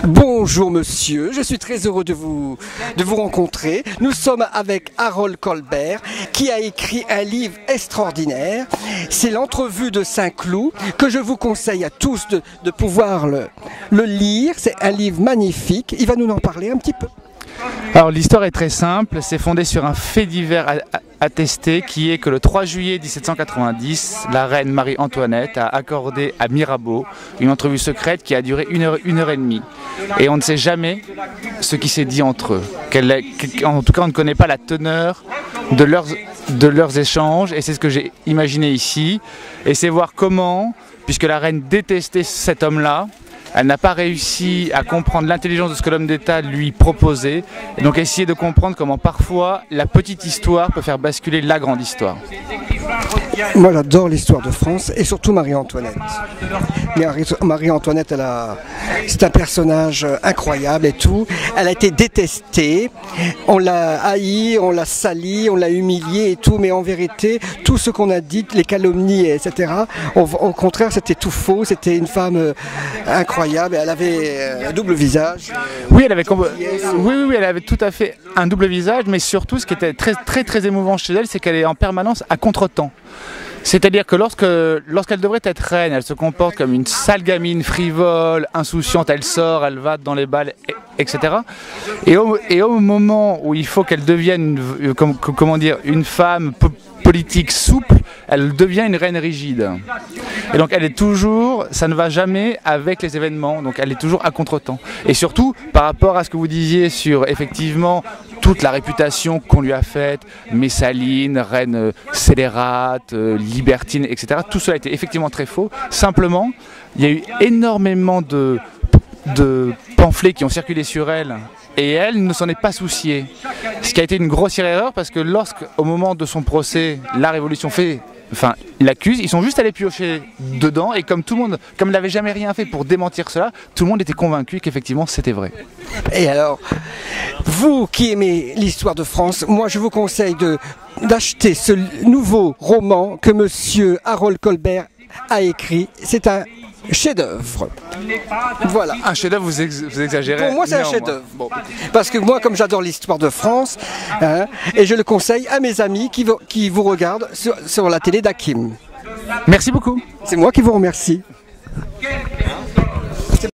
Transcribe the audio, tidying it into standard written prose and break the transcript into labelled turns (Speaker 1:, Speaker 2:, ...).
Speaker 1: Bonjour monsieur, je suis très heureux de vous rencontrer. Nous sommes avec Harold Colbert qui a écrit un livre extraordinaire. C'est l'entrevue de Saint-Cloud que je vous conseille à tous de pouvoir le lire. C'est un livre magnifique. Il va nous en parler un petit peu.
Speaker 2: Alors l'histoire est très simple, c'est fondé sur un fait divers attesté qui est que le 3 juillet 1790, la reine Marie-Antoinette a accordé à Mirabeau une entrevue secrète qui a duré une heure et demie. Et on ne sait jamais ce qui s'est dit entre eux. En tout cas, on ne connaît pas la teneur de leurs échanges et c'est ce que j'ai imaginé ici. Et c'est voir comment, puisque la reine détestait cet homme-là, elle n'a pas réussi à comprendre l'intelligence de ce que l'homme d'État lui proposait. Et donc essayer de comprendre comment parfois la petite histoire peut faire basculer la grande histoire.
Speaker 1: Moi j'adore l'histoire de France et surtout Marie-Antoinette. Marie-Antoinette, c'est un personnage incroyable et tout. Elle a été détestée, on l'a haïe, on l'a salie, on l'a humiliée et tout. Mais en vérité, tout ce qu'on a dit, les calomnies, etc., au contraire, c'était tout faux. C'était une femme incroyable. Elle avait un double visage.
Speaker 2: Oui, elle avait tout à fait un double visage, mais surtout, ce qui était très émouvant chez elle, c'est qu'elle est en permanence à contretemps. C'est-à-dire que lorsqu'elle devrait être reine, elle se comporte comme une sale gamine frivole, insouciante, elle sort, elle va dans les bals, etc. Et au moment où il faut qu'elle devienne une femme politique souple, elle devient une reine rigide. Et donc elle est toujours, ça ne va jamais avec les événements, donc elle est toujours à contretemps. Et surtout, par rapport à ce que vous disiez sur effectivement toute la réputation qu'on lui a faite, Messaline, reine scélérate, libertine, etc. Tout cela a été effectivement très faux. Simplement, il y a eu énormément de pamphlets qui ont circulé sur elle et elle ne s'en est pas souciée. Ce qui a été une grossière erreur parce que au moment de son procès, la Révolution l'accuse, ils sont juste allés piocher dedans et comme elle n'avait jamais rien fait pour démentir cela, tout le monde était convaincu qu'effectivement c'était vrai.
Speaker 1: Et alors, vous qui aimez l'histoire de France, moi je vous conseille d'acheter ce nouveau roman que monsieur Harold Colbert a écrit. C'est un chef-d'œuvre. Voilà.
Speaker 2: Un chef-d'œuvre, vous exagérez.
Speaker 1: Pour moi, c'est un chef-d'œuvre. Bon. Parce que moi, comme j'adore l'histoire de France, et je le conseille à mes amis qui vous regardent sur la télé d'Hakim.
Speaker 2: Merci beaucoup.
Speaker 1: C'est moi qui vous remercie.